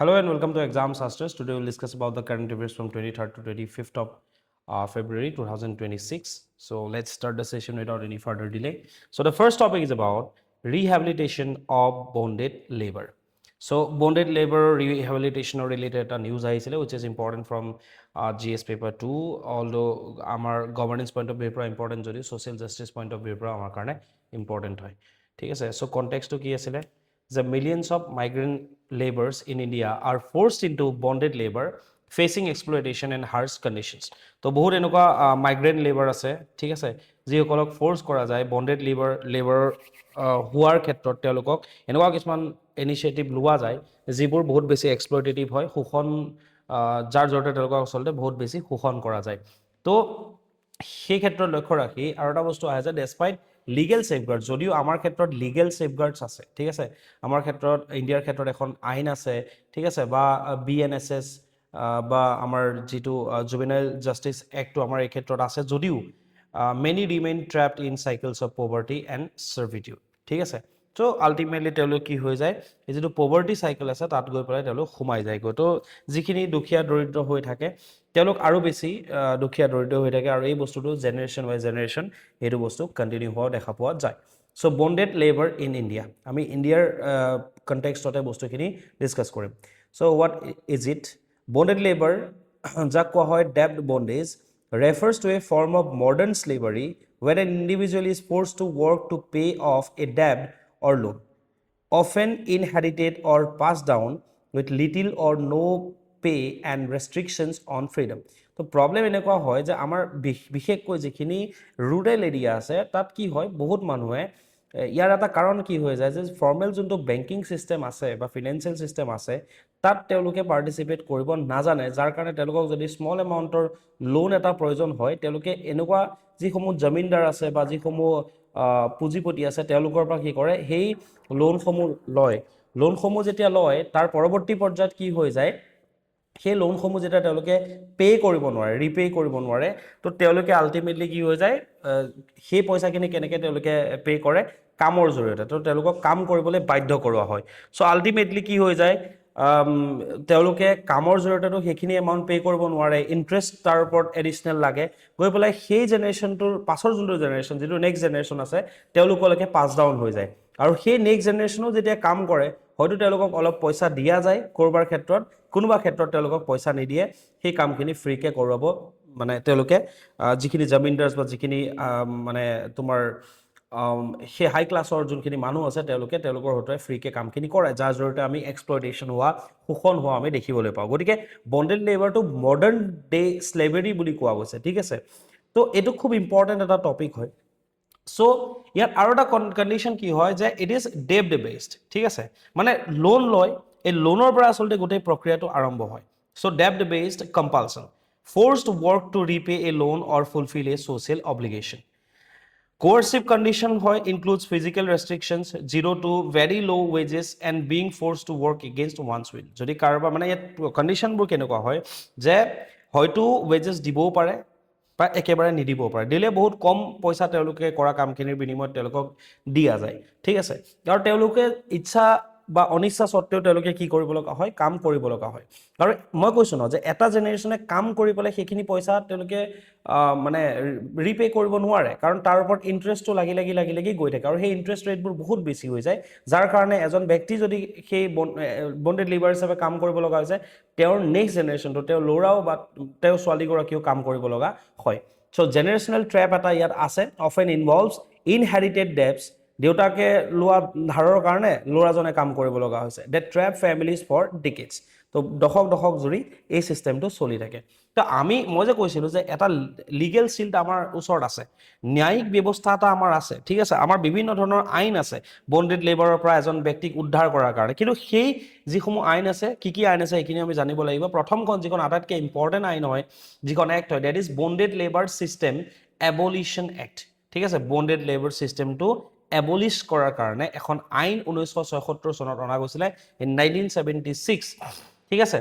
Hello and welcome to Exam Sastras. Today we'll discuss about the current affairs from 23rd to 25th of February 2026. So let's start the session without any further delay. So the first topic is about rehabilitation of bonded labor. So bonded labor rehabilitation related news which is important from GS paper 2, although our governance point of view important jodi social justice point of view our karne important hoy. ঠিক আছে, so context to কি আছিলে the millions of migrant laborers in India are forced into bonded labor facing exploitation and harsh conditions. তো বহুত এনেকুৱা migrant labor আছে, ঠিক আছে, যিসকলক ফ'ৰ্চ কৰা যায় বন্ডেড লেবাৰ হোৱাৰ ক্ষেত্ৰত তেওঁলোকক এনেকুৱা কিছুমান ইনিচিয়েটিভ লোৱা যায় যিবোৰ বহুত বেছি এক্সপ্লইটেটিভ হয়, শোষণ যাৰ জৰিয়তে তেওঁলোকক আচলতে বহুত বেছি শোষণ কৰা যায়। তো সেই ক্ষেত্ৰত লক্ষ্য ৰাখি আৰু এটা বস্তু আহে যে ডেছপাইট লিগেল ছেফগাৰ্ড, যদিও আমাৰ ক্ষেত্ৰত লিগেল ছেফগাৰ্ডছ আছে, ঠিক আছে, আমাৰ ক্ষেত্ৰত ইণ্ডিয়াৰ ক্ষেত্ৰত এখন আইন আছে, ঠিক আছে, বা BNSS বা আমাৰ যিটো জুভেনাইল জাষ্টিছ এক্টটো আমাৰ এই ক্ষেত্ৰত আছে, যদিও many remain trapped in cycles of poverty and servitude, ঠিক আছে। চ' আল্টিমেটলি তেওঁলোক কি হৈ যায়, এই যিটো পভাৰ্টি চাইকেল আছে তাত গৈ পেলাই তেওঁলোক সোমাই যায়গৈ। তো যিখিনি দুখীয়া দৰিদ্ৰ হৈ থাকে তেওঁলোক আৰু বেছি দুখীয়া দৰিদ্ৰ হৈ থাকে আৰু এই বস্তুটো জেনেৰেশ্যন বাই জেনেৰেশ্যন এইটো বস্তু কণ্টিনিউ হোৱা দেখা পোৱা যায়। So' bonded labour in India, আমি ইণ্ডিয়াৰ কণ্টেক্সটতে বস্তুখিনি ডিছকাছ কৰিম। So' what is it? Bonded labour, যাক কোৱা হয় ডেব্ট bondage, refers to a form of modern slavery where an individual is forced to work to pay off a debt or loan, often inherited or passed down with little or no pay and restrictions on freedom. তো problem এনেকুৱা হয় যে আমাৰ বিশেষকৈ যিখিনি rural area আছে তাত কি হয়, বহুত মানুহে ইয়াৰ এটা কাৰণ কি হৈ যায় যে ফৰ্মেল যোনটো বেংকিং ছিষ্টেম আছে বা ফিনেন্সিয়েল ছিষ্টেম আছে তাত তেওঁলোকে পাৰ্টিচিপেট কৰিব নাজানে, যাৰ কাৰণে তেওঁলোকক যদি স্মল এমাউণ্টৰ লোন এটা প্ৰয়োজন হয় তেওঁলোকে এনেকুৱা যিসমূহ জমিনদাৰ আছে বা যিসমূহ পুঁজিপতি আছে তেওঁলোকৰ পৰা কি কৰে, সেই লোনসমূহ লয়। লোনসমূহ যেতিয়া লয় তাৰ পৰৱৰ্তী পৰ্যায়ত কি হৈ যায়, সেই লোনসমূহ যেতিয়া তেওঁলোকে পে' কৰিব নোৱাৰে, ৰিপে' কৰিব নোৱাৰে, তো তেওঁলোকে আল্টিমেটলি কি হৈ যায়, সেই পইচাখিনি কেনেকৈ তেওঁলোকে পে' কৰে, কামৰ জৰিয়তে। তো তেওঁলোকক কাম কৰিবলৈ বাধ্য কৰোৱা হয়। চ' আল্টিমেটলি কি হৈ যায়, তেওঁলোকে কামৰ জৰিয়তেতো সেইখিনি এমাউণ্ট পে' কৰিব নোৱাৰে, ইণ্টাৰেষ্ট তাৰ ওপৰত এডিশ্যনেল লাগে, গৈ পেলাই সেই জেনেৰেশ্যনটোৰ পাছৰ যোনটো জেনেৰেশ্যন, যিটো নেক্সট জেনেৰেশ্যন আছে তেওঁলোকলৈকে পাছ ডাউন হৈ যায়। আৰু সেই নেক্সট জেনেৰেশ্যনো যেতিয়া কাম কৰে হয়তো তেওঁলোকক অলপ পইচা দিয়া যায় ক'ৰবাৰ ক্ষেত্ৰত, কোনোবা ক্ষেত্ৰত তেওঁলোকক পইচা নিদিয়ে, সেই কামখিনি ফ্ৰীকৈ কৰোৱাব মানে তেওঁলোকে যিখিনি জমিনদাৰ্ছ বা যিখিনি মানে তোমাৰ সেই হাই ক্লাছৰ যোনখিনি মানুহ আছে তেওঁলোকৰ হতুৱাই ফ্ৰীকৈ কামখিনি কৰে, যাৰ জৰিয়তে আমি এক্সপ্লইটেশ্যন হোৱা, শোষণ হোৱা আমি দেখিবলৈ পাওঁ। গতিকে বন্ডেড লেবাৰটো মডাৰ্ণ ডে স্লেভেৰী বুলি কোৱা গৈছে, ঠিক আছে। তো এইটো খুব ইম্পৰ্টেণ্ট এটা টপিক হয়। চ' ইয়াত আৰু এটা কণ্ডিশ্যন কি হয় যে ইট ইজ ডেব্ট বেছড, ঠিক আছে, মানে লোন লয়, এই লোনৰ পৰা আচলতে গোটেই প্ৰক্ৰিয়াটো আৰম্ভ হয়। চ' ডেব্ট based compulsion, forced work to repay a loan or fulfil a social obligation. Coercive condition includes physical restrictions, 0 to very low wages and being forced to work against one's will. যদি কাৰোবাৰ মানে ইয়াত কণ্ডিশ্যনবোৰ কেনেকুৱা হয় যে হয়তো wages দিবও পাৰে বা একেবাৰে নিদিবও পাৰে, দিলে বহুত কম পইচা তেওঁলোকে কৰা কামখিনিৰ বিনিময়ত তেওঁলোকক দিয়া যায়, ঠিক আছে। আৰু তেওঁলোকে ইচ্ছা বা অনিচ্ছা স্বত্বেও তেওঁলোকে কি কৰিব লগা হয়, কাম কৰিব লগা হয়। আৰু মই কৈছোঁ ন যে এটা জেনেৰেশ্যনে কাম কৰি পেলাই সেইখিনি পইচা তেওঁলোকে মানে ৰিপে' কৰিব নোৱাৰে, কাৰণ তাৰ ওপৰত ইণ্টাৰেষ্টটো লাগি লাগি গৈ থাকে আৰু সেই ইণ্টাৰেষ্ট ৰেটবোৰ বহুত বেছি হৈ যায়, যাৰ কাৰণে এজন ব্যক্তি যদি সেই বন্ডেড লেবাৰ হিচাপে কাম কৰিব লগা হৈছে তেওঁৰ নেক্সট জেনেৰেশ্যনটো, তেওঁৰ ল'ৰাও বা তেওঁৰ ছোৱালীগৰাকীও কাম কৰিব লগা হয়। চ' জেনেৰেশ্যনেল ট্ৰেপ এটা ইয়াত আছে, অফেন ইনভলভছ ইনহেৰিটেড ডেবছ, দেউতাকে লোৱা ধাৰৰ কাৰণে ল'ৰাজনে কাম কৰিব লগা হৈছে, ডেট ট্ৰেপ ফেমিলিজ ফৰ ডিকেডছ। তো দশক জুৰি এই ছিষ্টেমটো চলি থাকে। তো মই যে কৈছিলোঁ যে এটা লিগেল চিল্ড আমাৰ ওচৰত আছে, ন্যায়িক ব্যৱস্থা এটা আমাৰ আছে, ঠিক আছে, আমাৰ বিভিন্ন ধৰণৰ আইন আছে বন্ডেড লেবাৰৰ পৰা এজন ব্যক্তিক উদ্ধাৰ কৰাৰ কাৰণে, কিন্তু সেই যিসমূহ আইন আছে, কি আইন আছে সেইখিনি আমি জানিব লাগিব। প্ৰথমখন যিখন আটাইতকৈ ইম্পৰ্টেণ্ট আইন হয়, যিখন এক্ট হয়, that is bonded labour system abolition act, ঠিক আছে। বন্ডেড লেবাৰ ছিষ্টেমটো এবলিছ কৰাৰ কাৰণে এখন আইন 1976 চনত অনা গৈছিলে, ইন 1976, ঠিক আছে,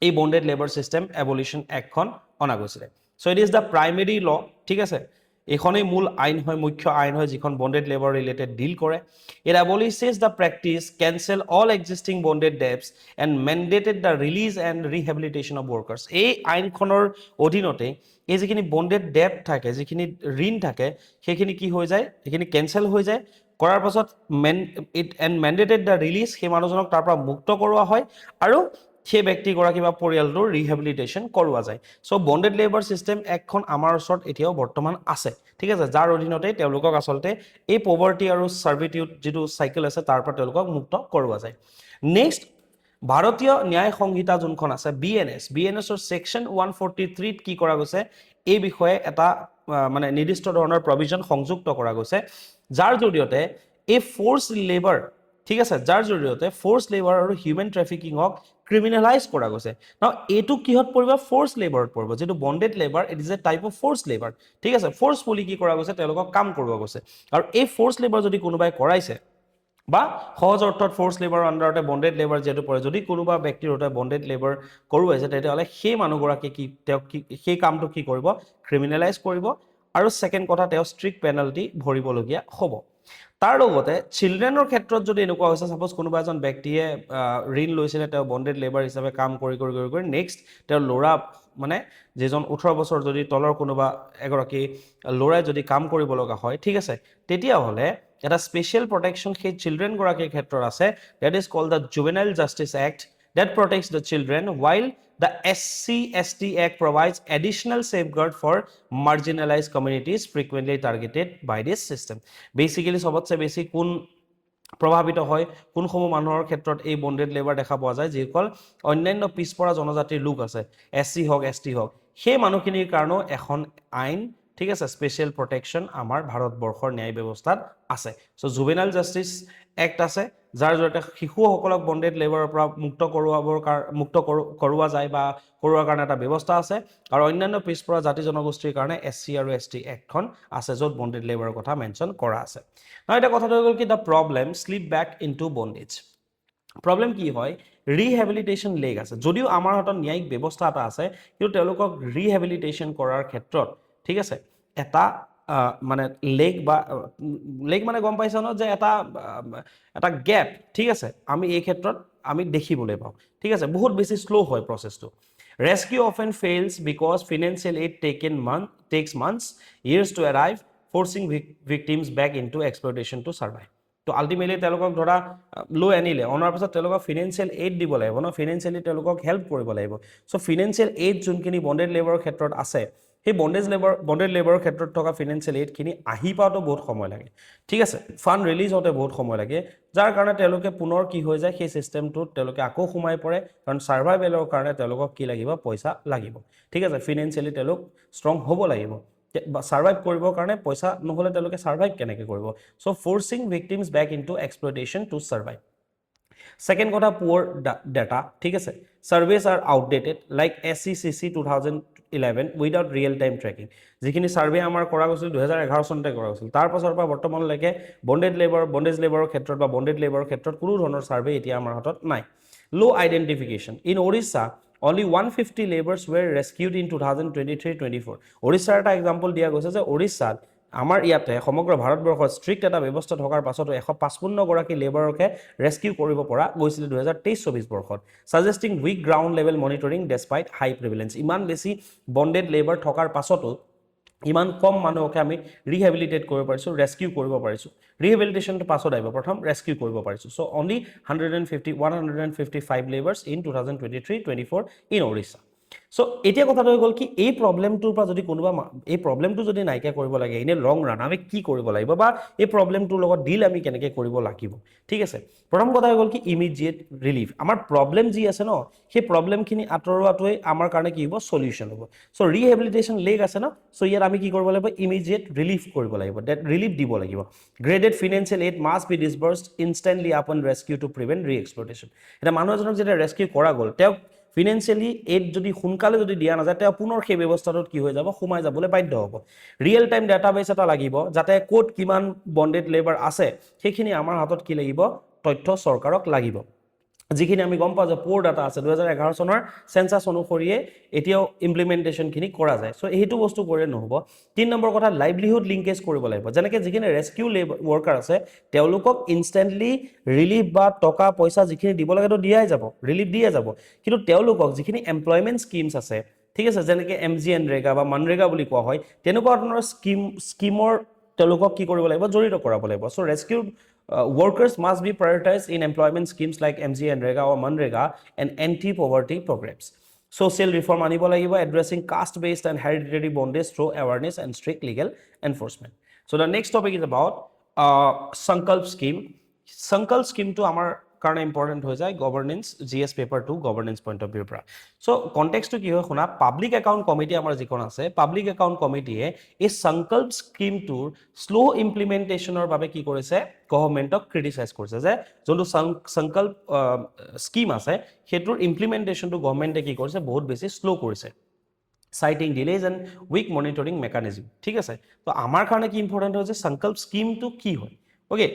এই বন্ডেড লেবাৰ ছিষ্টেম এবলিশ্যন এক্টখন অনা গৈছিলে। চ' ইট ইজ দ্য প্ৰাইমেৰী ল, ঠিক আছে। এইখনেই মূল আইন হয়, মুখ্য আইন হয় যিখন বন্ডেড লেবাৰ ৰিলেটেড ডিল কৰে। It abolishes the practice, cancel all existing bonded debts and mandated the release and rehabilitation of workers। এই আইনখনৰ অধীনতে এই যিখিনি বন্ডেড ডেপ থাকে, যিখিনি ঋণ থাকে, সেইখিনি কি হৈ যায়, সেইখিনি কেনচেল হৈ যায়। কৰাৰ পাছত ইট এণ্ড মেণ্ডেটেড দ্য ৰিলিজ, সেই মানুহজনক তাৰ পৰা মুক্ত কৰোৱা হয় আৰু সেই ব্যক্তিগৰাকী বা পৰিয়ালটোৰ ৰিহেবিলিটেশ্যন কৰোৱা যায়। চ' বন্ডেড লেবাৰ ছিষ্টেম একখন আমাৰ ওচৰত এতিয়াও বৰ্তমান আছে, ঠিক আছে, যাৰ অধীনতে তেওঁলোকক আচলতে এই পভাৰ্টি আৰু চাৰ্ভিটিউড যিটো চাইকেল আছে তাৰ পৰা তেওঁলোকক মুক্ত কৰোৱা যায়। নেক্সট, ভাৰতীয় ন্যায় সংহিতা যোনখন আছে BNSৰ ছেকশ্যন 143ত কি কৰা গৈছে, এই বিষয়ে এটা মানে নিৰ্দিষ্ট ধৰণৰ প্ৰভিজন সংযুক্ত কৰা গৈছে, যাৰ জৰিয়তে এই ফ'ৰ্চ লেবাৰ, ঠিক আছে, যাৰ জৰিয়তে ফ'ৰ্চ লেবাৰ আৰু হিউমেন ট্ৰেফিকিঙক ক্ৰিমিনেলাইজ কৰা গৈছে। নাও এইটো কিহত পৰিব, ফ'ৰ্চ লেবাৰত পৰিব। যিটো bonded labour, it is a type of force labour, ঠিক আছে, ফ'ৰ্চফুলি কি কৰা গৈছে, তেওঁলোকক কাম কৰিব গৈছে। আৰু এই ফ'ৰ্চ লেবাৰ যদি কোনোবাই কৰাইছে বা সহজ অৰ্থত ফ'ৰ্চ লেবাৰৰ আণ্ডাৰতে বন্ডেড লেবাৰ যিহেতু পৰে, যদি কোনোবা ব্যক্তিৰ সৈতে বন্ডেড লেবাৰ কৰোৱাইছে, তেতিয়াহ'লে সেই মানুহগৰাকী কি, তেওঁক কি সেই কামটো কি কৰিব, ক্ৰিমিনেলাইজ কৰিব। আৰু ছেকেণ্ড কথা, তেওঁ ষ্ট্ৰিক্ট পেনাল্টি ভৰিবলগীয়া হ'ব। তাৰ লগতে চিলড্ৰেনৰ ক্ষেত্ৰত যদি এনেকুৱা হৈছে, ছাপ'জ কোনোবা এজন ব্যক্তিয়ে ঋণ লৈছিলে, তেওঁ বন্ডেড লেবাৰ হিচাপে কাম কৰি নেক্সট তেওঁৰ ল'ৰা, মানে যিজন 18 বছৰ যদি তলৰ কোনোবা এগৰাকী ল'ৰাই যদি কাম কৰিব লগা হয়, ঠিক আছে, তেতিয়াহ'লে এটা স্পেচিয়েল প্ৰটেকশ্যন সেই চিলড্ৰেনগৰাকীৰ ক্ষেত্ৰত আছে, that is called the juvenile justice act that protects the children, while the SC/ST Act provides additional safeguard for marginalized communities frequently targeted by this system। Basically সবতছে বেছি কোন প্ৰভাৱিত হয়, কোনসমূহ মানুহৰ ক্ষেত্ৰত এই বন্ডেড লেবাৰ দেখা পোৱা যায়, যিসকল অন্যান্য পিছপৰা জনজাতিৰ লোক আছে, SC হওক ST হওক, সেই মানুহখিনিৰ কাৰণেও এখন আইন, ঠিক আছে, স্পেচিয়েল প্ৰটেকশ্যন আমাৰ ভাৰতবৰ্ষৰ ন্যায় ব্যৱস্থাত আছে। চ' জুভেনাইল জাষ্টিছ এক্ট আছে, যাৰ জৰিয়তে শিশুসকলক বন্ডেড লেবাৰৰ পৰা মুক্ত কৰোৱা যায় বা কৰোৱাৰ কাৰণে এটা ব্যৱস্থা আছে। আৰু অন্যান্য পিছপৰা জাতি জনগোষ্ঠীৰ কাৰণে SC আৰু ST এক্টখন আছে, য'ত বন্ডেড লেবাৰৰ কথা মেনশ্যন কৰা আছে। এতিয়া কথাটো হৈ গ'ল কি, the problem slip back into bondage. Problem কি হয়, ৰিহেবিলিটেশ্যন লেগ আছে, যদিও আমাৰ হাতত ন্যায়িক ব্যৱস্থা এটা আছে, কিন্তু তেওঁলোকক ৰিহেবিলিটেশ্যন কৰাৰ ক্ষেত্ৰত, ঠিক আছে, এটা মানে লেগ মানে গম পাইছা ন, যে এটা গেপ, ঠিক আছে, আমি এই ক্ষেত্ৰত আমি দেখিবলৈ পাওঁ, ঠিক আছে, বহুত বেছি শ্ল' হয় প্ৰচেছটো। Rescue often fails because financial aid takes months, years to arrive, forcing victims back into exploitation to survive। তো আল্টিমেটলি তেওঁলোকক ধৰা লৈ আনিলে, অনাৰ পাছত তেওঁলোকক ফিনেন্সিয়েল এইড দিব লাগিব ন, ফিনেন্সিয়েলি তেওঁলোকক হেল্প কৰিব লাগিব। চ' ফিনেন্সিয়েল এইড যোনখিনি বন্ডেড লেবাৰৰ ক্ষেত্ৰত আছে, সেই বন্ডেড লেবাৰৰ ক্ষেত্ৰত থকা ফিনেন্সিয়েল এইডখিনি আহি পাওঁতে বহুত সময় লাগে, ঠিক আছে, ফাণ্ড ৰিলিজ হওঁতে বহুত সময় লাগে, যাৰ কাৰণে তেওঁলোকে পুনৰ কি হৈ যায়, সেই ছিষ্টেমটোত তেওঁলোকে আকৌ সোমাই পৰে, কাৰণ ছাৰ্ভাইভেলৰ কাৰণে তেওঁলোকক কি লাগিব, পইচা লাগিব, ঠিক আছে, ফিনেন্সিয়েলি তেওঁলোক ষ্ট্ৰং হ'ব লাগিব। ছাৰ্ভাইভ কৰিবৰ কাৰণে পইচা নহ'লে তেওঁলোকে ছাৰ্ভাইভ কেনেকৈ কৰিব। So' forcing victims back into exploitation to survive. Second কথা, পুৱাৰ ডাটা, ঠিক আছে, surveys are outdated, like SCCC 2011 without real time tracking. যিখিনি ছাৰ্ভে আমাৰ কৰা গৈছিল 2011 চনতে কৰা গৈছিল, তাৰ পাছৰ পৰা বৰ্তমানলৈকে বন্ডেজ লেবাৰৰ ক্ষেত্ৰত বা বন্ডেড লেবাৰৰ ক্ষেত্ৰত কোনো ধৰণৰ ছাৰ্ভে এতিয়া আমাৰ হাতত নাই। ল' identification in Odisha, only 150 laborers were rescued in 2023-24। ওড়িশাৰ এটা এক্সাম্পল দিয়া গৈছে যে ওড়িশাত আমাৰ ইয়াতে সমগ্ৰ ভাৰতবৰ্ষত ষ্ট্ৰিক্ট এটা ব্যৱস্থা থকাৰ পাছতো 155গৰাকী লেবাৰকে ৰেস্কিউ কৰিব পৰা গৈছিলে 2023-24 বৰ্ষত, ছাজেষ্টিং উইক গ্ৰাউণ্ড লেভেল মনিটৰিং ডেছপাইট হাই প্ৰিভিলেঞ্চ। ইমান বেছি বন্ডেড লেবাৰ থকাৰ পাছতো ইমান কম মানুহকে আমি ৰিহেবিলিটেট কৰিব পাৰিছোঁ, ৰেস্কিউ কৰিব পাৰিছোঁ। ৰিহেবিলিটেশ্যনটো পাছত আহিব, প্ৰথম ৰেস্কিউ কৰিব পাৰিছোঁ। চ' অনলি 155 লেবাৰ্ছ ইন 2023-24 ইন ওড়িশা। চ' এতিয়া কথাটো হৈ গ'ল কি, এই প্ৰব্লেমটোৰ পৰা যদি কোনোবা এই প্ৰব্লেমটো যদি নাইকিয়া কৰিব লাগে এনে লং ৰান, আমি কি কৰিব লাগিব বা এই প্ৰব্লেমটোৰ লগত ডিল আমি কেনেকৈ কৰিব লাগিব, ঠিক আছে। প্ৰথম কথা হৈ গ'ল কি, ইমিডিয়েট ৰিলিফ। আমাৰ প্ৰব্লেম যি আছে ন, সেই প্ৰব্লেমখিনি আঁতৰোৱাটোৱে আমাৰ কাৰণে কি হ'ব, চলিউশ্যন হ'ব। চ' ৰিহেবিলিটেশ্যন লেগ আছে ন, চ' ইয়াত আমি কি কৰিব লাগিব, ইমিডিয়েট ৰিলিফ কৰিব লাগিব, ৰিলিফ দিব লাগিব। Graded financial aid must be disbursed instantly upon rescue to prevent reexploitation. এতিয়া মানুহ এজনক যেতিয়া ৰেস্কিউ কৰা গ'ল, তেওঁক ফিনেন্সিয়েলি এইড যদি সোনকালে যদি দিয়া নাযায়, তেওঁ পুনৰ সেই ব্যৱস্থাটোত কি হৈ যাব, সোমাই যাবলৈ বাধ্য হ'ব। ৰিয়েল টাইম ডাটাবেছ এটা লাগিব, যাতে ক'ত কিমান বন্ডেড লেবাৰ আছে সেইখিনি আমাৰ হাতত কি লাগিব, তথ্য চৰকাৰক লাগিব। যিখিনি আমি গম পাওঁ যে প'ৰ ডাটা আছে 2011 চনৰ চেঞ্চাছ অনুসৰিয়ে এতিয়াও ইমপ্লিমেণ্টেশ্যনখিনি কৰা যায় চ' সেইটো বস্তু কৰিলে নহ'ব 3 নম্বৰ কথা লাইভলিহুড লিংকেজ কৰিব লাগিব যেনেকৈ যিখিনি ৰেস্কিউ ৱৰ্কাৰ আছে তেওঁলোকক ইনষ্টেণ্টলি ৰিলিফ বা টকা পইচা যিখিনি দিব লাগেতো দিয়াই যাব ৰিলিফ দিয়ে যাব কিন্তু তেওঁলোকক যিখিনি এমপ্লয়মেণ্ট স্কিমছ আছে ঠিক আছে যেনেকৈ MGNREGA বা মনৰেগা বুলি কোৱা হয় তেনেকুৱা ধৰণৰ স্কিমৰ তেওঁলোকক কি কৰিব লাগিব জড়িত কৰাব লাগিব চ' rescue workers must be prioritized in employment schemes like MGNREGA or MNREGA and anti-poverty programs. Social reform আনিব লাগিব addressing caste-based and hereditary bondage through awareness and strict legal enforcement. So the next topic is about Sankalp scheme. Sankalp scheme to আমাৰ কাৰণে important হৈ যায় governance GS paper 2 governance point of ভিউৰ পৰা so' কণ্টেক্সটো কি হয় শুনা পাব্লিক একাউণ্ট কমিটি আমাৰ যিখন আছে পাব্লিক একাউণ্ট কমিটিয়ে এই সংকল্প স্কিমটোৰ শ্ল' ইমপ্লিমেণ্টেশ্যনৰ বাবে কি কৰিছে গভৰ্ণমেণ্টক ক্ৰিটিচাইজ কৰিছে যে যোনটো সংকল্প স্কিম আছে সেইটোৰ ইমপ্লিমেণ্টেশ্যনটো গভৰ্ণমেণ্টে কি কৰিছে বহুত বেছি শ্ল' কৰিছে citing delays and weak monitoring mechanism ঠিক আছে তো আমাৰ কাৰণে কি ইম্পৰ্টেণ্ট হয় যে সংকল্প স্কিমটো কি হয় okay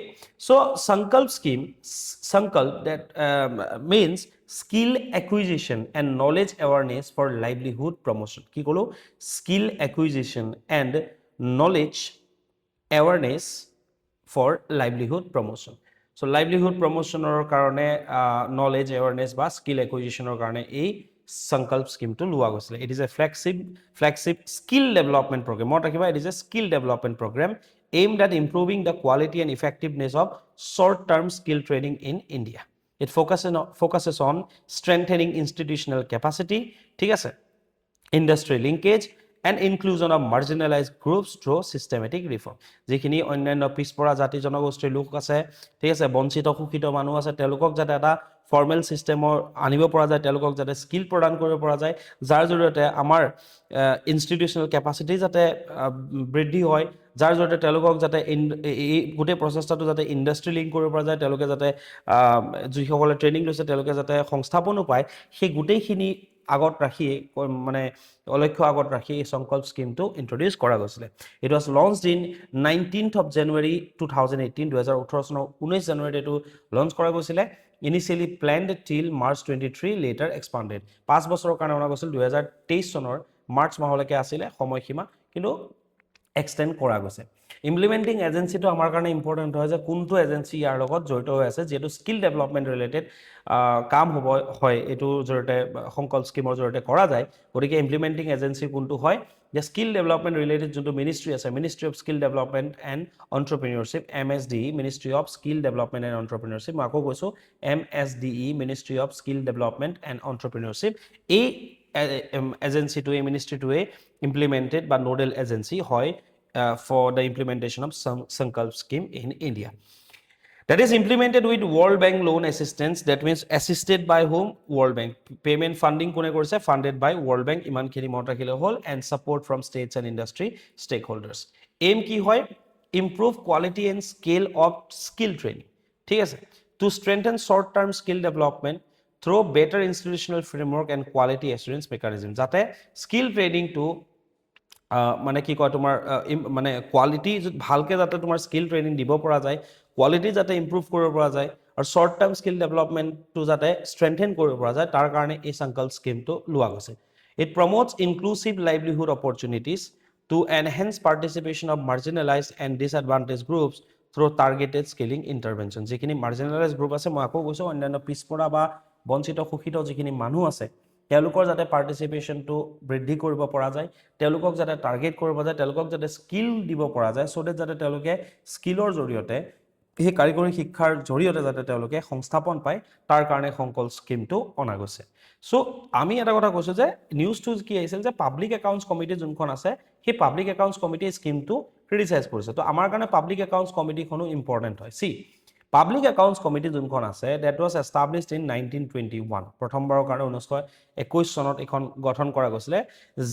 so sankalp that means skill acquisition and knowledge awareness for livelihood promotion ki kolo skill acquisition and knowledge awareness for livelihood promotion so livelihood promotion or karone knowledge awareness ba skill acquisition or karone ei Sankalp scheme to lua gosile it is a flagship skill development program what rakiba it is a skill development program aimed at improving the quality and effectiveness of short term skill training in India it focuses on strengthening institutional capacity ঠিক আছে industry linkage and inclusion of marginalized groups through systematic reform যিখিনি অন্যান্য পিছপৰা জাতি জনগোষ্ঠীৰ লোক আছে ঠিক আছে বঞ্চিত শোষিত মানুহ আছে তেওঁলোকক যাতে এটা ফৰ্মেল সিস্টেমৰ আনিব পৰা যায় তেওঁলোকক যাতে স্কিল প্ৰদান কৰিব পৰা যায় যাৰ জৰিয়তে আমাৰ ইনষ্টিটিউচনেল কেপাচিটি যাতে বৃদ্ধি হয় যাৰ জৰিয়তে তেওঁলোকক যাতে এই গোটেই প্ৰচেষ্টাটো যাতে ইণ্ডাষ্ট্ৰি লিংক কৰিব পৰা যায় তেওঁলোকে যাতে যিসকলে ট্ৰেইনিং লৈছে তেওঁলোকে যাতে সংস্থাপনো পায় সেই গোটেইখিনি আগত ৰাখি মানে অলক্ষ্য আগত ৰাখি এই সংকল্প স্কিমটো ইন্ট্ৰোডিউস কৰা গৈছিল it was launched in 19th of January 2018 2018 চনৰ 19 জানুৱাৰীত এটো লঞ্চ কৰা গৈছিল initially planned till March 23 later expanded 5 বছৰৰ কাৰণে অনা গৈছিল 2023 চনৰ মাৰ্চ মাহলৈকে আছিল সময়সীমা কিন্তু এক্সটেন্ড কৰা গৈছে ইমপ্লিমেন্টিং এজেন্সি তো আমাৰ কাৰণে ইম্পৰ্টেন্ট হয় যে কোনটো এজেন্সি ইয়াৰ লগত জড়িত হৈ আছে যেটো স্কিল ডেভেলপমেন্ট ৰিলেটেড কাম হ'ব হয় এটো জড়িত সংকল্প স্কিমৰ জড়িত কৰা যায় গতিকে ইমপ্লিমেন্টিং এজেন্সি কোনটো হয় যে স্কিল ডেভেলপমেন্ট ৰিলেটেড যোনটো মিনিষ্ট্ৰি আছে ministry of skill development and entrepreneurship MSDE ministry of skill development and entrepreneurship মই আকৌ কৈছো MSDE ministry of skill development and entrepreneurship এই agency to a ministry to a implemented by nodal agency hoy for the implementation of some Sankalp scheme in India that is implemented with World Bank loan assistance that means assisted by whom World Bank payment funding kone korse funded by World Bank iman khini mot rakhile hol and support from states and industry stakeholders aim ki hoy improve quality and scale of skill training ঠিক আছে to strengthen short term skill development through better institutional framework and quality assurance mechanism jate skill training to মানে কি কয় তোমাৰ মানে quality ভালকে যাতে তোমাৰ স্কিল ট্ৰেইনিং দিব পৰা যায় কোৱালিটি যাতে ইমপ্ৰুভ কৰিব পৰা যায় আৰু শৰ্ট টাৰ্ম স্কিল ডেভেলপমেন্টটো যাতে ষ্ট্ৰেংথেন কৰিব পৰা যায় তাৰ কাৰণে এই সংকল্প স্কিমটো লোৱা গৈছে it promotes inclusive livelihood opportunities to enhance participation of marginalized and disadvantaged groups through targeted skilling intervention যিখিনি marginalized group আছে মই আকৌ কৈছো অন্যান্য পিছপৰা বা বঞ্চিত শোষিত যিখিনি মানুহ আছে তেওঁলোকৰ যাতে পাৰ্টিসিপেশনটো বৃদ্ধি কৰিব পৰা যায় তেওঁলোকক যাতে টাৰ্গেট কৰিব যায় তেওঁলোকক যাতে স্কিল দিব পৰা যায় সো যাতে তেওঁলোকে স্কিলৰ জৰিয়তে এই কাৰিকৰী শিক্ষাৰ জৰিয়তে যাতে তেওঁলোকে সংস্থাপন পায় তাৰ কাৰণে সংকল্প স্কিমটো অনা গৈছে সো আমি এটা কথা কৈছো যে নিউজটো কি আহিছিল যে পাব্লিক একাউণ্টছ কমিটি যোনখন আছে সেই পাব্লিক একাউণ্টছ কমিটি স্কিমটো ক্ৰিটিসাইজ কৰিছে তো আমাৰ কাৰণে পাব্লিক একাউণ্টছ কমিটিখনো ইম্পৰ্টেন্ট হয় সি Public Accounts Committee যোনখন আছে that was established in 1921 প্ৰথমবাৰৰ কাৰণে 1921 চনত এখন গঠন কৰা গৈছিল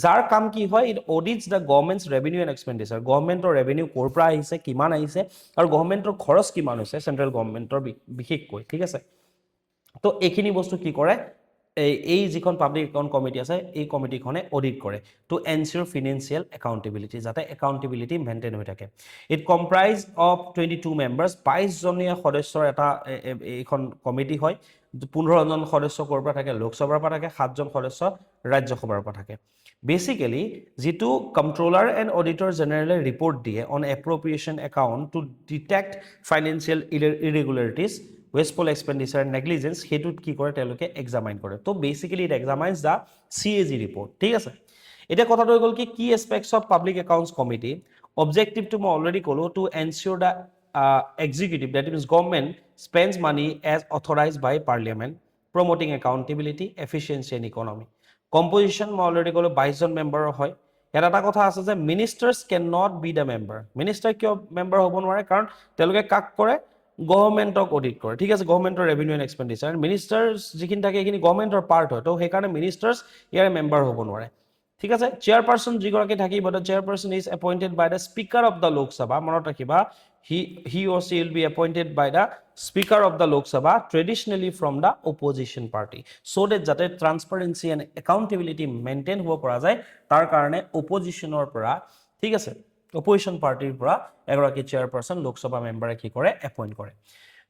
যাৰ কাম কি হয় it audits the government's revenue and expenditure গভৰ্ণমেণ্টৰ ৰেভিনিউ ক'ৰ পৰা আহিছে কিমান আহিছে আৰু গভৰ্ণমেণ্টৰ খৰচ কিমান হৈছে চেন্ট্ৰেল গভৰ্ণমেণ্টৰ বিশেষকৈ ঠিক আছে তো এইখিনি বস্তু কি কৰে এই যিখন পাব্লিক একাউণ্ট কমিটি আছে এই কমিটিখনে অডিট কৰে টু এনচিয়ৰ ফিনেন্সিয়েল একাউণ্টেবিলিটি যাতে একাউণ্টেবিলিটি মেইনটেইন হৈ থাকে ইট কম্প্ৰাইজ অফ 22 মেম্বাৰ্ছ 22জনীয়া সদস্যৰ এটা এইখন কমিটি হয় 15জন সদস্য ক'ৰ পৰা থাকে লোকসভাৰ পৰা থাকে 7জন সদস্য ৰাজ্যসভাৰ পৰা থাকে বেসিক্যালি যেটো controller and auditor general report দিয়ে on appropriation account to detect financial irregularities wasteful expenditure negligence হেতুত কি কৰে তেওঁলোকে এক্সামাইন কৰে তো basically it examines the CAG report ঠিক আছে এটা কথাটো হৈ গল কি aspects of public accounts committee objective to মই অলৰেডি ক'লো to ensure the executive that means government spends money as authorized by parliament promoting accountability efficiency and economy composition মই অলৰেডি ক'লো 22জন মেম্বাৰৰ হয় এটা কথা আছে যে ministers can not be the member minister কিয় মেম্বাৰ হ'ব নোৱাৰে কাৰণ তেওঁলোকে কাক কৰে গভৰ্নমেণ্টক অডিট কৰে ঠিক আছে গভৰ্নমেণ্টৰ ৰেভিনিউ এণ্ড এক্সপেণ্ডিচাৰ মিনিষ্টাৰ্ছ যিখিনি থাকে এইখিনি গভৰ্নমেণ্টৰ পাৰ্ট হয় তো সেইকাৰণে মিনিষ্টাৰ্ছ ইয়াৰে মেম্বাৰ হ'ব নোৱাৰে ঠিক আছে চেয়াৰপাৰ্সন যিগৰাকী থাকিব the chairperson is appointed by the speaker of the Lok Sabha মনত ৰাখিবা he or she will be appointed by the speaker of the Lok Sabha traditionally from the opposition party so that jate transparency and accountability maintain hobo para jay tar karone oppositionor pora thik ase opposition party pora egoraki chairperson Lok Sabha member ki kore appoint kore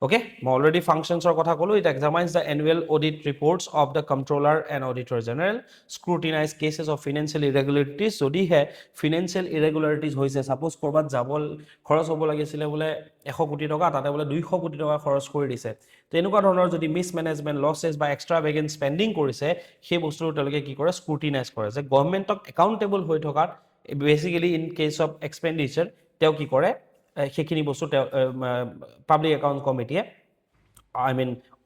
okay মই already functions or কথা কলো it examines the annual audit reports of the comptroller and auditor general scrutinize cases of financial irregularities যদি হে financial irregularities হৈছে suppose কৰবাত যাবল খৰচ হ'ব লাগিছিল বলে 100 কোটি টকা তাতে বলে 200 কোটি টকা খৰচ কৰি দিছে তো এনেকুৱা ধৰণৰ যদি মিসম্যানেজমেন্ট লসেস বা এক্সট্ৰাভেগেন্ট স্পেন্ডিং কৰিছে সেই বস্তুটো তেওঁলোকে কি কৰে স্ক্ৰুটিনাইজ কৰে যে গভৰ্নমেণ্টক একাউন্টেবল হৈ থকাত বেসিক্যালি ইন কেস অফ এক্সপেন্ডিচাৰ তেওঁ কি কৰে সেইখিনি বস্তু পাব্লিক একাউণ্ট কমিটিয়ে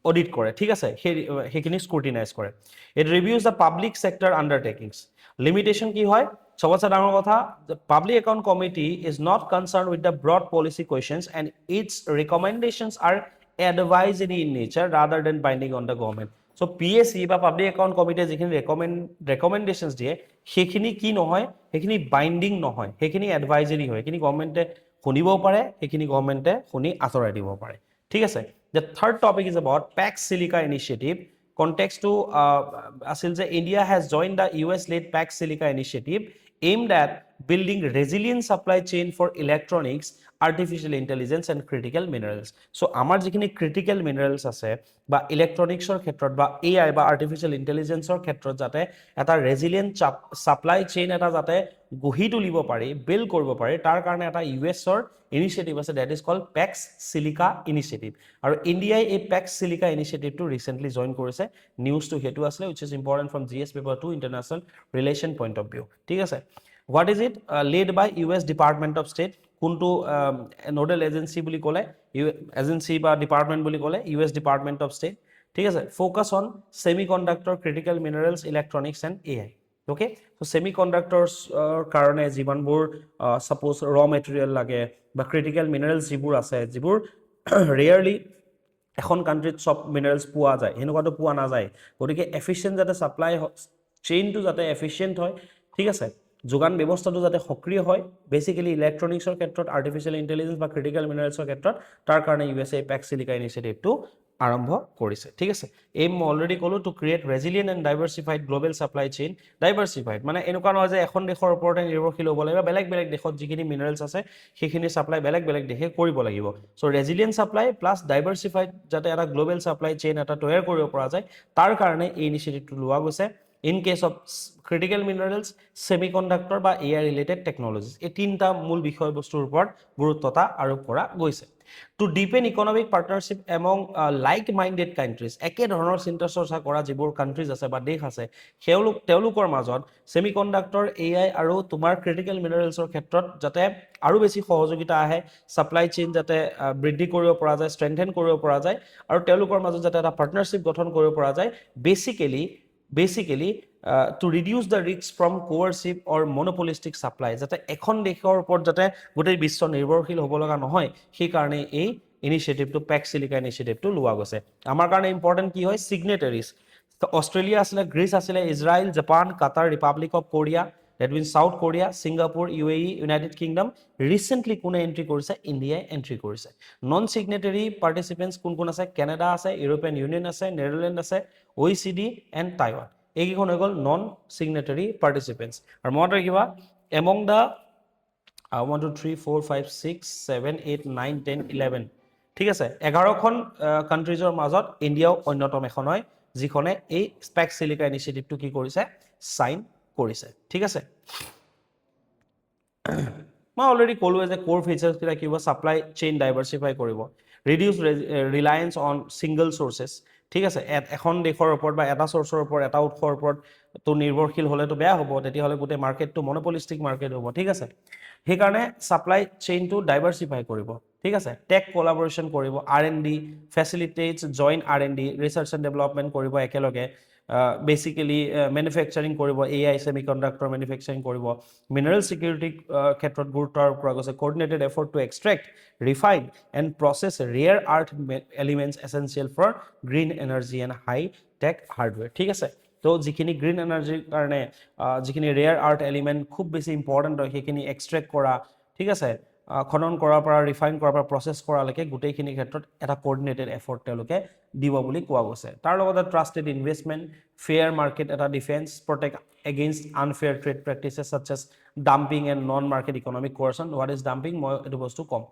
অডিট কৰে ঠিক আছে সেইখিনি স্ক্ৰুটিনাইজ কৰে it reviews the public sector undertakings limitation কি হয় সবচে ডাঙৰ কথা public account committee is not concern with the broad policy questions and its recommendations are advisory in nature rather than binding on the government so PSC বা public account কমিটিয়ে যিখিনি ৰেকমেণ্ডেশ্যনছ দিয়ে সেইখিনি কি নহয় সেইখিনি বাইণ্ডিং নহয় সেইখিনি এডভাইজৰী হয় সেইখিনি গভৰ্নমেণ্টে শুনিব পাৰে সেইখিনি গভৰ্নমেণ্টে শুনি আঁতৰাই দিব পাৰে ঠিক আছে the third topic is about Pax Silica initiative context to asil je India has joined the US led Pax Silica initiative aimed at building resilient supply chain for electronics artificial intelligence and critical minerals so amar jikhini critical minerals ase ba electronics or khetrot ba AI ba artificial intelligence or khetrot jate eta resilient supply chain eta jate gohi tulibo pare build koribo pare tar karone eta US or initiative ase that is called Pax Silica initiative aru India a Pax Silica initiative to recently join korise news to hetu asle which is important from GS paper 2 international relation point of view ঠিক আছে what is it led by US Department of State কোনটো nodal agency বুলি ক'লে agency বা department বুলি ক'লে US Department of State ঠিক আছে focus on semiconductor critical minerals electronics and AI okay so semiconductors karone jibanbur suppose raw material lage ba critical minerals jibur ase jibur rarely এখন কান্ট্রিত সব minerals পোৱা যায় হেনুকাটো পোৱা না যায় গতিকে এফিশিয়েন্ট যাতে সাপ্লাই চেইনটো যাতে এফিশিয়েন্ট হয় ঠিক আছে যোগান ব্যৱস্থাটো যাতে সক্ৰিয় হয় বেসিক্যালি ইলেক্ট্ৰনিক্সৰ ক্ষেত্ৰত আৰ্টিফিশিয়াল ইন্টেলিজেন্স বা ক্ৰিটিক্যাল মিনাৰেলছৰ ক্ষেত্ৰত তাৰ কাৰণে USA Pax Silica ইনিচিয়েটিভটো আৰম্ভ কৰিছে ঠিক আছে এম অলৰেডি ক'লো to create resilient and diversified global supply chain diversified মানে এনেকুৱা নহয় যে এখন দেশৰ ওপৰতে নিৰ্ভৰশীল হ'ব লাগিব বেলেগ বেলেগ দেশত যিখিনি মিনাৰেলছ আছে সেইখিনি সাপ্লাই বেলেগ বেলেগ দেশে কৰিব লাগিব সো ৰেজিলিয়েন্ট সাপ্লাই প্লাস ডাইভাৰ্সিফাইড যাতে এটা গ্লোবাল সাপ্লাই চেইন এটা তৈয়াৰ কৰিব পৰা যায় তাৰ কাৰণে এই ইনিচিয়েটিভটো লোৱা গৈছে in case of critical minerals semiconductor বা AI related technologies এই তিনটা মূল বিষয়বস্তুৰ ওপৰত গুৰুত্বতা আৰোপ কৰা গৈছে to deepen economic partnership among like minded countries একে ধৰণৰ চিন্তা চৰ্চা কৰা যিবোৰ কান্ট্ৰিজ আছে বা দেশ আছে তেওঁলোকৰ মাজত semiconductor AI আৰু তোমাৰ critical mineralsৰ ক্ষেত্ৰত যাতে আৰু বেছি সহযোগিতা আহে সাপ্লাই চেইন যাতে বৃদ্ধি কৰিব পৰা যায় স্ট্ৰেংথেন কৰিব পৰা যায় আৰু তেওঁলোকৰ মাজত যাতে এটা পাৰ্টনাৰশ্বিপ গঠন কৰিব পৰা যায় basically to reduce the risks from coercive or monopolistic supply যাতে এখন দেশৰ ওপৰত যাতে গোটেই বিশ্ব নিৰ্ভৰশীল হ'ব লগা নহয় সেই কাৰণে এই ইনিচিয়েটিভটো Pax Silica ইনিচিয়েটিভটো লোৱা গৈছে আমাৰ কাৰণে ইম্পৰ্টেন্ট কি হয় সিগনেটাৰিজ তো অস্ট্ৰেলিয়া আছিল গ্ৰীচ আছিল Israel Japan Qatar Republic of Korea that means South Korea, Singapore, UAE, United Kingdom, recently কোনে এণ্ট্ৰি কৰিছে? ইণ্ডিয়াই এণ্ট্ৰি কৰিছে। নন ছিগনেটেৰী পাৰ্টিচিপেণ্টছ কোন কোন আছে? কেনেডা আছে, ইউৰোপিয়ান ইউনিয়ন আছে, নেদাৰলেণ্ড আছে, OECD এণ্ড টাইৱান। এইকেইখন হৈ গ'ল নন ছিগনেটেৰী পাৰ্টিচিপেণ্টছ। আৰু মনত ৰাখিবা, এমং দ্য 1 2 3 4 5 6 7 8 9 10 11, ঠিক আছে, 11খন কাণ্ট্ৰিজৰ মাজত ইণ্ডিয়াও অন্যতম এখন হয় যিখনে এই স্পেক চিলিকা ইনিচিয়েটিভটো কি কৰিছে? চাইন কৰিছে। ঠিক আছে, মই অলৰেডি ক'লোৱে যে ক'ৰ ফিচাৰ্ছ কেইটা কি হ'ব? ছাপ্লাই চেইন ডাইভাৰ্চিফাই কৰিব, reduce Reliance on single sources. ঠিক আছে, এখন দেশৰ ওপৰত বা এটা চ'ৰ্চৰ ওপৰত, এটা উৎসৰ ওপৰত তো নিৰ্ভৰশীল হ'লেতো বেয়া হ'ব, তেতিয়াহ'লে গোটেই মাৰ্কেটটো মনোপলিষ্টিক মাৰ্কেট হ'ব। ঠিক আছে, সেইকাৰণে ছাপ্লাই চেইনটো ডাইভাৰ্চিফাই কৰিব। ঠিক আছে, টেক কলাবৰেশ্যন কৰিব, R&D facilitates joint R&D, research and development কৰিব একেলগে, বেচিকেলি মেনুফেকচাৰিং কৰিব, AI ছেমিকণ্ডাক্টৰ মেনুফেকচাৰিং কৰিব, মিনাৰেল ছিকিউৰিটি ক্ষেত্ৰত গুৰুত্ব আৰোপ কৰা গৈছে, coordinated effort to extract, refine and process rare earth elements essential for green energy and high tech hardware. ঠিক আছে, তো যিখিনি গ্ৰীণ এনাৰ্জিৰ কাৰণে যিখিনি ৰেয়াৰ আৰ্থ এলিমেণ্ট খুব বেছি ইম্পৰ্টেণ্ট হয় সেইখিনি এক্সট্ৰেক্ট কৰা, ঠিক আছে, খনন কৰাৰ পৰা, ৰিফাইন কৰাৰ পৰা, প্ৰচেছ কৰালৈকে গোটেইখিনি ক্ষেত্ৰত এটা কোঅৰ্ডিনেটেড এফৰ্ট তেওঁলোকে দিব বুলি কোৱা গৈছে। তাৰ লগতে ট্ৰাষ্টেড ইনভেষ্টমেণ্ট, ফেয়াৰ মাৰ্কেট এটা defence, protect against unfair trade practices such as dumping and non market economic coercion. What is dumping? মই এইটো বস্তু কম।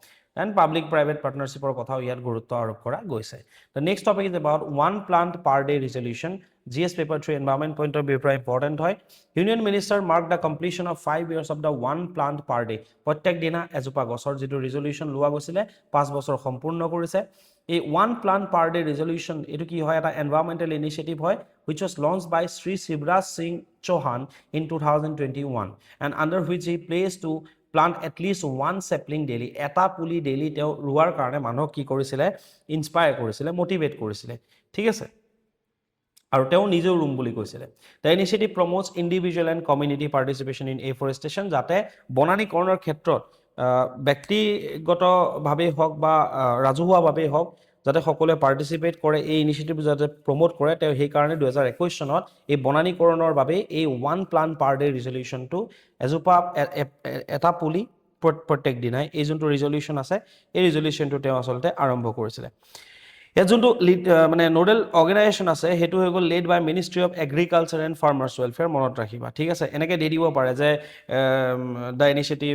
এণ্ড পাব্লিক প্ৰাইভেট পাৰ্টনাৰশ্বিপৰ কথাও ইয়াত গুৰুত্ব আৰোপ কৰা গৈছে। The next topic is about 1 plant per day resolution. GS paper 3 environment point of ভিউৰ পৰা ইম্পৰ্টেণ্ট হয়। Union minister mark the completion of 5 years of the 1 plant per day. প্ৰত্যেক দিনা এজোপা গছৰ যিটো ৰিজলিউশ্যন লোৱা গৈছিলে 5 বছৰ সম্পূৰ্ণ কৰিছে। এই 1 প্লান্ট পাৰ ডে ৰিজলিউশ্যন এইটো কি হয়? এটা এনভাইৰনমেণ্টেল ইনিচিয়েটিভ হয় which was launched by Sri Shivraj Singh Chauhan in 2021 and under which he pledged to plant at least 1 sapling daily. এটা পুলি ডেইলি তেওঁ ৰোৱাৰ কাৰণে মানুহক কি কৰিছিলে? ইনস্পায়াৰ কৰিছিলে, মটিভেট কৰিছিলে। ঠিক আছে, আৰু তেওঁ নিজেও ৰুম বুলি কৈছিলে। The initiative promotes individual and community participation in afforestation, যাতে বনানীকৰণৰ ক্ষেত্ৰত ব্যক্তিগতভাৱেই হওক বা ৰাজহুৱাভাৱেই হওক যাতে সকলোৱে পাৰ্টিচিপেট কৰে, এই ইনিচিয়েটিভ যাতে প্ৰমোট কৰে, তেওঁ সেইকাৰণে 2021 চনত এই বনানীকৰণৰ বাবে এই 1 প্লান্ট পাৰ ডে ৰিজলিউশ্যনটো, এজোপা এটা পুলি প্ৰত্যেক দিনাই, এই যোনটো ৰিজলিউশ্যন আছে এই ৰিজলিউশ্যনটো তেওঁ আচলতে আৰম্ভ কৰিছিলে। ইয়াত যোনটো মানে নোডেল অৰ্গেনাইজেশ্যন আছে সেইটো হৈ গ'ল led by ministry of agriculture and farmers welfare. মনত ৰাখিবা, ঠিক আছে, এনেকৈ দি দিব পাৰে যে the initiative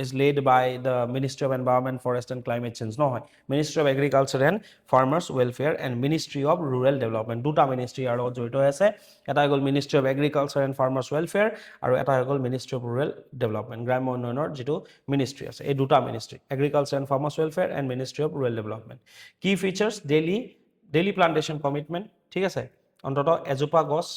is led by the ministry of environment, forest and climate change. নহয়, ministry of agriculture and farmers welfare and ministry of rural development. দুটা মিনিষ্ট্ৰী ইয়াৰ লগত জড়িত হৈ আছে। এটা হৈ গ'ল ministry of agriculture and farmers welfare আৰু এটা হৈ গ'ল মিনিষ্ট্ৰী অফ ৰুৰেল ডেভেলপমেণ্ট, গ্ৰাম্য উন্নয়নৰ যিটো মিনিষ্ট্ৰী আছে। এই দুটা ministry, agriculture and farmers welfare and ministry of rural development. কি ফিচাৰ্ছ? ডেইলি প্লান্টেশ্যন কমিটমেণ্ট, ঠিক আছে, অন্ততঃ এজোপা গছ,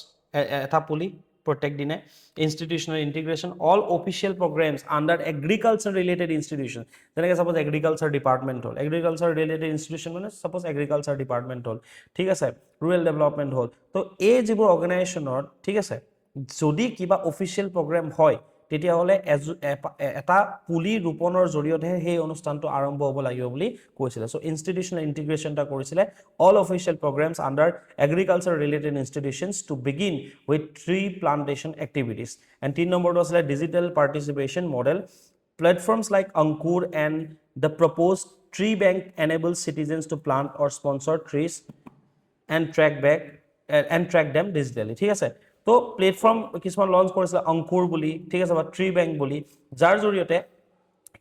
এটা পুলি প্ৰত্যেক দিনে। Institutional integration, all official programmes under agriculture related institution, যেনেকৈ ছাপ'জ এগ্ৰিকালচাৰ ডিপাৰ্টমেণ্ট হ'ল, এগ্ৰিকালচাৰ ৰিলেটেড ইনষ্টিটিউশ্যন মানে ছাপ'জ এগ্ৰিকালচাৰ ডিপাৰ্টমেণ্ট হ'ল, ঠিক আছে, ৰুৰেল ডেভেলপমেণ্ট হ'ল। তো এই যিবোৰ অৰ্গেনাইজেশ্যনৰ, ঠিক আছে, যদি কিবা অফিচিয়েল প্ৰগ্ৰেম হয় তেতিয়াহ'লে এটা পুলি ৰোপণৰ জৰিয়তেহে সেই অনুষ্ঠানটো আৰম্ভ হ'ব লাগিব বুলি কৈছিলে। চ' ইনষ্টিটিউচনেল ইণ্টিগ্ৰেশ্যন এটা কৰিছিলে, all official programmes under agriculture related institutions to begin with tree plantation activities. And 3 নম্বৰটো আছিলে digital participation model. Platforms like Ankur and the proposed tree bank enable citizens to plant or sponsor trees and track them digitally. ঠিক আছে, তো platform কিছুমান launch কৰিছিলে, অংকুৰ বুলি, ঠিক আছে, বা ট্ৰী বেংক বুলি, যাৰ জৰিয়তে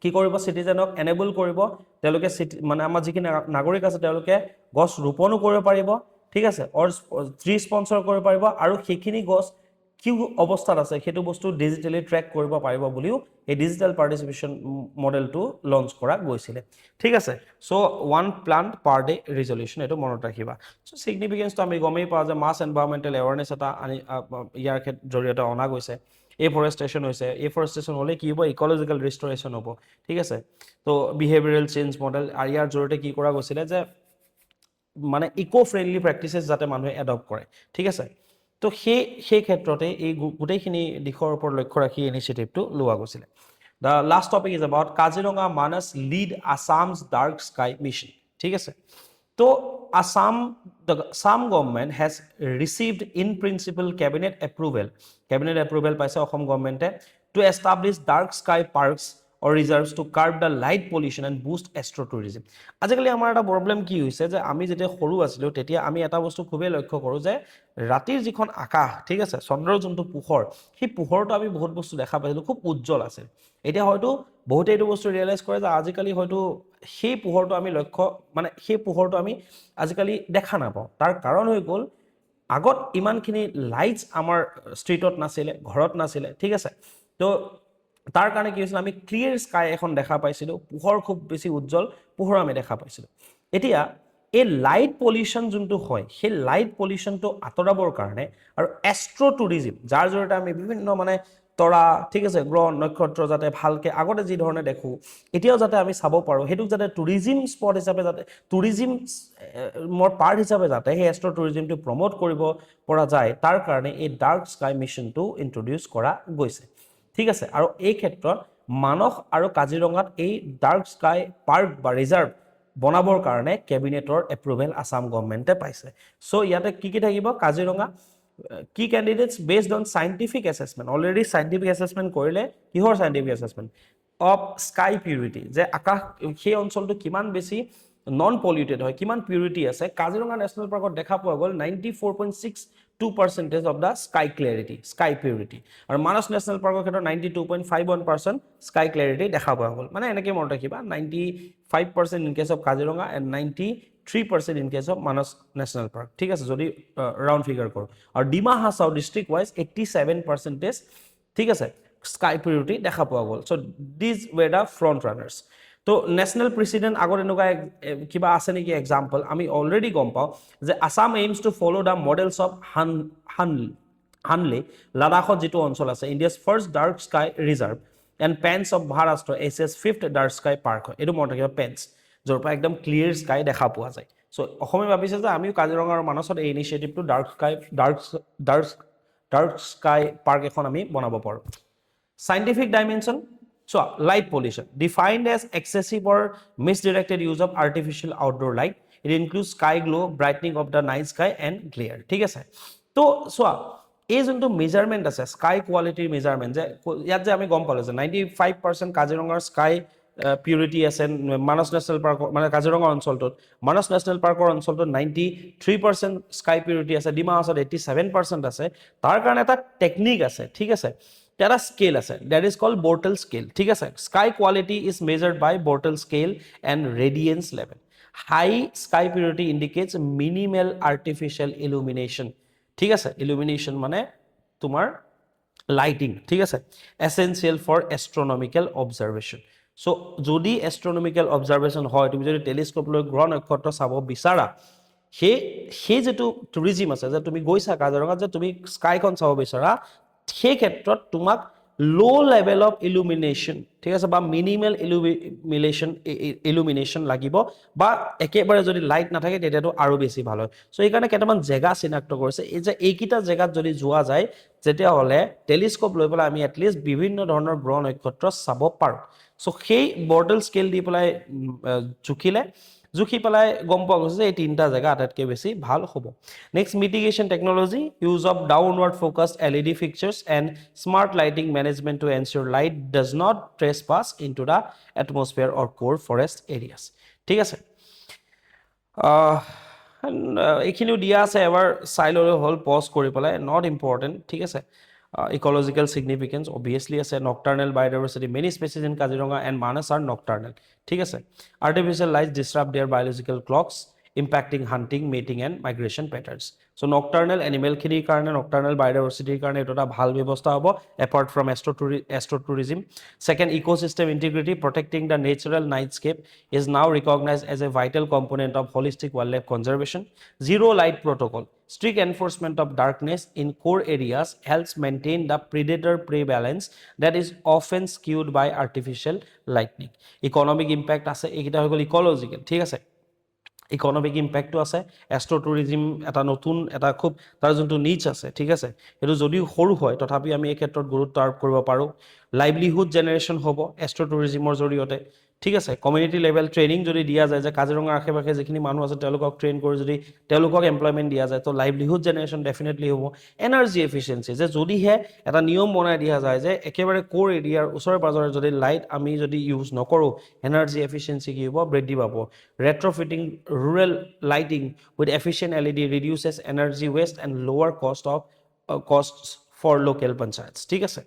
কি কৰিব? চিটিজেনক এনেবল কৰিব, তেওঁলোকে মানে আমাৰ যিখিনি নাগৰিক আছে তেওঁলোকে গছ ৰোপণো কৰিব পাৰিব, ঠিক আছে, ট্ৰী স্পনচৰ কৰিব পাৰিব, আৰু সেইখিনি গছ কি অৱস্থাত আছে সেইটো বস্তু ডিজিটেলি ট্ৰেক কৰিব পাৰিব বুলিও এই ডিজিটেল পাৰ্টিচিপেশ্যন মডেলটো লঞ্চ কৰা গৈছিলে। ঠিক আছে, চ' 1 প্লান্ট পাৰ ডে ৰিজলিউশ্যন, এইটো মনত ৰাখিবা। চ' ছিগনিফিকেঞ্চটো আমি গমেই পাওঁ যে মাছ এনভাইৰনমেণ্টেল এৱাৰনেছ এটা ইয়াৰ জৰিয়তে অনা গৈছে। এফৰেষ্টেশ্যন হৈছে, এফৰেষ্টেশ্যন হ'লে কি হ'ব? ইক'লজিকেল ৰিষ্টৰেশ্যন হ'ব, ঠিক আছে। তো বিহেভিয়াৰেল চেঞ্জ মডেল, আৰু ইয়াৰ জৰিয়তে কি কৰা গৈছিলে যে মানে ইক' ফ্ৰেণ্ডলি প্ৰেক্টিচেছ যাতে মানুহে এডপ্ট কৰে, ঠিক আছে। তো সেই ক্ষেত্ৰতে এই গোটেইখিনি দিশৰ ওপৰত লক্ষ্য ৰাখি ইনিচিয়েটিভটো লোৱা গৈছিলে। The last topic is about Kaziranga Manas lead Assam's dark sky mission, ঠিক আছে। তো the Assam government has received in principle cabinet approval পাইছে Assam গভৰ্ণমেণ্টে to establish dark sky parks or reserves to curb the light pollution and boost astrotourism. আজিকালি আমাৰ এটা problem কি হৈছে যে আমি যেতিয়া সৰু আছিলোঁ তেতিয়া আমি এটা বস্তু খুবেই লক্ষ্য কৰোঁ যে ৰাতিৰ যিখন আকাশ ঠিক আছে চন্দ্ৰৰ যোনটো পোহৰ সেই পোহৰটো আমি বহুত বস্তু দেখা পাইছিলোঁ খুব উজ্জ্বল আছিল এতিয়া হয়তো বহুতে এইটো বস্তু ৰিয়েলাইজ কৰে যে আজিকালি হয়তো সেই পোহৰটো আমি সেই পোহৰটো আমি আজিকালি দেখা নাপাওঁ তাৰ কাৰণ হৈ গ'ল আগত ইমানখিনি লাইটছ আমাৰ ষ্ট্ৰীটত নাছিলে ঘৰত নাছিলে ঠিক আছে তো তাৰ কাৰণে কি হৈছিল আমি ক্লিয়াৰ স্কাই এখন দেখা পাইছিলোঁ পোহৰ খুব বেছি উজ্জ্বল পোহৰ আমি দেখা পাইছিলোঁ এতিয়া এই লাইট পলিউশ্যন যোনটো হয় সেই লাইট পলিউশ্যনটো আঁতৰাবৰ কাৰণে আৰু এষ্ট্ৰ' টুৰিজিম যাৰ জৰিয়তে আমি বিভিন্ন মানে তৰা ঠিক আছে গ্ৰহ নক্ষত্ৰ যাতে ভালকৈ আগতে যি ধৰণে দেখোঁ এতিয়াও যাতে আমি চাব পাৰোঁ সেইটোক যাতে টুৰিজিম স্পট হিচাপে যাতে টুৰিজিমৰ পাৰ্ট হিচাপে যাতে সেই এষ্ট্ৰ' টুৰিজিমটো প্ৰমোট কৰিব পৰা যায় তাৰ কাৰণে এই ডাৰ্ক স্কাই মিছনটো ইন্ট্ৰডিউচ কৰা গৈছে ঠিক আছে আৰু এই ক্ষেত্ৰত মানস আৰু কাজিৰঙাত এই ডাৰ্ক স্কাই পাৰ্ক বা ৰিজাৰ্ভ বনাবৰ কাৰণে কেবিনেটৰ এপ্ৰুভেল আসাম গভৰ্ণমেণ্টে পাইছে চ' ইয়াতে কি থাকিব কাজিৰঙা কি candidates based on scientific assessment already scientific assessment কৰিলে কিহৰ scientific assessment of sky purity যে আকাশ সেই অঞ্চলটো কিমান বেছি নন পলিউটেড হয় কিমান পিউৰিটি আছে কাজিৰঙা নেশ্যনেল পাৰ্কত দেখা পোৱা গ'ল 94.62% of the sky clarity sky purity আৰু মানস নেশ্যনেল পাৰ্কৰ ক্ষেত্ৰত 92.51% স্কাই ক্লিয়াৰিটি দেখা পোৱা গ'ল মানে এনেকৈ মনত ৰাখিবা 95% in case of Kaziranga and 93% in case of Manas National Park ঠিক আছে যদি ৰাউণ্ড ফিগাৰ কৰোঁ আৰু ডিমা হাছাও ডিষ্ট্ৰিক্ট ৱাইজ 87% ঠিক আছে স্কাই পিউৰিটি দেখা পোৱা গ'ল so' these were the front runners তো নেশ্যনেল প্ৰেচিডেণ্ট আগত এনেকুৱা কিবা আছে নেকি এক্সাম্পল আমি অলৰেডি গম পাওঁ যে Assam aims to follow' the models of Hanle লাডাখত যিটো অঞ্চল আছে India's first dark sky reserve and Pench of Maharashtra Asia's fifth dark sky park হয় এইটো মনত ৰাখিব পেন্স য'ৰ পৰা একদম ক্লিয়াৰ স্কাই দেখা পোৱা যায় চ' অসমে ভাবিছে যে আমিও কাজিৰঙা আৰু মানসত এই ইনিচিয়েটিভটো ডাৰ্ক স্কাই পাৰ্ক এখন আমি বনাব পাৰোঁ scientific dimension so light pollution defined as excessive or misdirected use of artificial outdoor light it includes sky glow brightening of the night sky and glare ঠিক আছে তো চোৱা এই যোনটো মেজাৰমেণ্ট আছে স্কাই কোৱালিটিৰ মেজাৰমেণ্ট যে ইয়াত যে আমি গম পালোঁ যে 95% কাজিৰঙাৰ স্কাই পিউৰিটি আছে মানস নেশ্যনেল পাৰ্কৰ মানে কাজিৰঙা অঞ্চলটোত মানস নেশ্যনেল পাৰ্কৰ অঞ্চলটোত 93% স্কাই পিউৰিটি আছে ডিমা হাছাওত 87% আছে তাৰ কাৰণে এটা টেকনিক আছে ঠিক আছে এটা স্কেল আছে that is called Bortle scale ঠিক আছে sky quality is measured by Bortle scale and radiance level high sky purity indicates minimal artificial illumination ঠিক আছে ইলুমিনেশ্যন মানে তোমাৰ লাইটিং ঠিক আছে essential for astronomical observation so' যদি এষ্ট্ৰনমিকেল অবজাৰভেশ্যন হয় তুমি যদি টেলিস্কোপ লৈ গ্ৰহ নক্ষত্ৰ চাব বিচাৰা সেই যিটো টুৰিজিম আছে যে তুমি গৈছা কাজিৰঙাত যে তুমি স্কাইখন চাব বিচাৰা সেই ক্ষেত্ৰত তোমাক ল' লেভেল অফ ইলুমিনেশ্যন ঠিক আছে বা মিনিমেল ইলুমিনেশ্যন লাগিব বা একেবাৰে যদি লাইট নাথাকে তেতিয়াতো আৰু বেছি ভাল হয় চ' সেইকাৰণে কেইটামান জেগা চিনাক্ত কৰিছে এই যে এইকেইটা জেগাত যদি যোৱা যায় তেতিয়াহ'লে টেলিস্কোপ লৈ পেলাই আমি এটলিষ্ট বিভিন্ন ধৰণৰ গ্ৰহ নক্ষত্ৰ চাব পাৰোঁ চ' সেই বৰ্টেল স্কেল দি পেলাই জুখি পেলাই গম পোৱা গৈছে যে এই তিনিটা জেগা আটাইতকৈ বেছি ভাল হ'ব next mitigation technology use of downward focus LED fixtures and smart lighting management to ensure light does not trespass into the atmosphere or core forest areas ঠিক আছে এইখিনিও দিয়া আছে এবাৰ চাই ল'লে হ'ল পজ কৰি পেলাই নট ইম্পৰ্টেণ্ট ঠিক আছে ecological significance obviously আছে nocturnal biodiversity many species in Kaziranga and Manas are nocturnal ঠিক আছে artificial lights disrupt their biological clocks impacting hunting mating and migration patterns so nocturnal animal খিনিৰ কাৰণে nocturnal biodiversity কাৰণে এটা ভাল ব্যৱস্থা হ'ব apart from astrotourism second ecosystem integrity protecting the natural nightscape is now recognized as a vital component of holistic wildlife conservation zero light protocol strict enforcement of darkness in core areas helps maintain the predator-prey balance that is often skewed by artificial lighting. Economic impact আছে এইকেইটা হৈ গ'ল ecological ঠিক আছে economic ইম্পেক্টটো আছে এষ্ট্ৰ'টুৰিজিম এটা নতুন এটা খুব তাৰ যোনটো নিচ আছে ঠিক আছে সেইটো যদিও সৰু হয় তথাপি আমি এই ক্ষেত্ৰত গুৰুত্ব আৰোপ কৰিব পাৰোঁ লাইভলিহুড জেনেৰেশ্যন হ'ব এষ্ট্ৰ'টুৰিজিমৰ জৰিয়তে ঠিক আছে কমিউনিটি লেভেল ট্ৰেইনিং যদি দিয়া যায় যে কাজিৰঙাৰ আশে পাশে যিখিনি মানুহ আছে তেওঁলোকক ট্ৰেইন কৰি যদি তেওঁলোকক এমপ্লয়মেণ্ট দিয়া যায় তো লাইভলিহুড জেনেৰেশ্যন ডেফিনেটলি হ'ব এনাৰ্জি এফিচিয়েঞ্চি যে যদিহে এটা নিয়ম বনাই দিয়া যায় যে একেবাৰে ক'ৰ এৰিয়াৰ ওচৰে পাঁজৰে যদি লাইট আমি যদি ইউজ নকৰোঁ এনাৰ্জি এফিচিয়েঞ্চি কি হ'ব বৃদ্ধি পাব retrofitting rural lighting with efficient LED reduces energy waste and lower cost for local পঞ্চায়তছ ঠিক আছে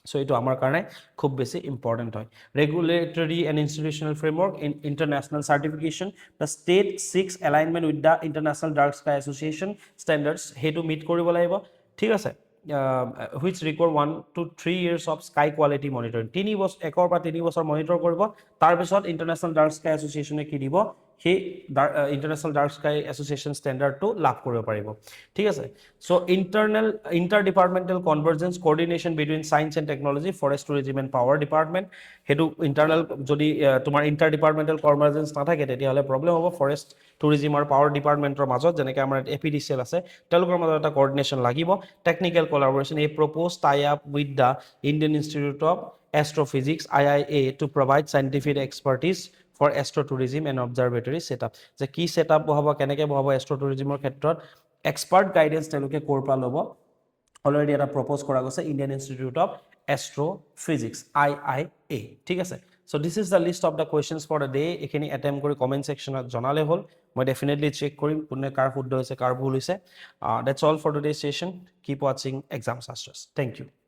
সো এইটো আমাৰ কাৰণে খুব বেছি ইম্পৰ্টেণ্ট হয় regulatory and institutional framework in international certification the state six alignment with the international dark sky association standards সেইটো meat কৰিব লাগিব ঠিক আছে which require 1 to 3 years of sky quality monitoring 3 বছৰ 1 পৰা 3 বছৰ মনিটৰ কৰিব তাৰ পিছত ইণ্টাৰনেশ্যনেল ডাৰ্ক স্কাই এছ'চিয়েশ্যনে কি দিব সেই ইণ্টাৰনেশ্যনেল ডাৰ্ক স্কাই এছ'চিয়েশ্যন ষ্টেণ্ডাৰ্ডটো লাভ কৰিব পাৰিব ঠিক আছে so inter departmental convergence coordination between science and technology forest tourism and power department সেইটো ইণ্টাৰনেল যদি তোমাৰ ইণ্টাৰ ডিপাৰ্টমেণ্টেল কনভাৰ্জেঞ্চ নাথাকে তেতিয়াহ'লে প্ৰব্লেম হ'ব ফৰেষ্ট টুৰিজিম আৰু পাৱাৰ ডিপাৰ্টমেণ্টৰ মাজত যেনেকৈ আমাৰ APDCL আছে তেওঁলোকৰ মাজত এটা কোঅৰ্ডিনেশ্যন লাগিব technical collaboration a proposed tie-up with the Indian Institute of Astrophysics IIA to provide scientific expertise for astrotourism and observatory setup যে কি সেটআপ বহাব কেনেকৈ বহাব এষ্ট্ৰটুৰিজিমৰ ক্ষেত্ৰত এক্সপাৰ্ট গাইডেন্স তেওঁলোকে ক'ৰ পৰা ল'ব অলৰেডি এটা প্ৰপ'জ কৰা গৈছে Indian Institute of Astrophysics IIA ঠিক আছে so this is the list of the questions for the day এইখিনি এটেম্প কৰি কমেণ্ট ছেকশ্যনত জনালে হ'ল মই ডেফিনেটলি চেক কৰিম কোনে কাৰ শুদ্ধ হৈছে কাৰ ভুল হৈছে that's all for today session keep ৱাচিং এক্সাম শাস্ত্ৰছ থেংক ইউ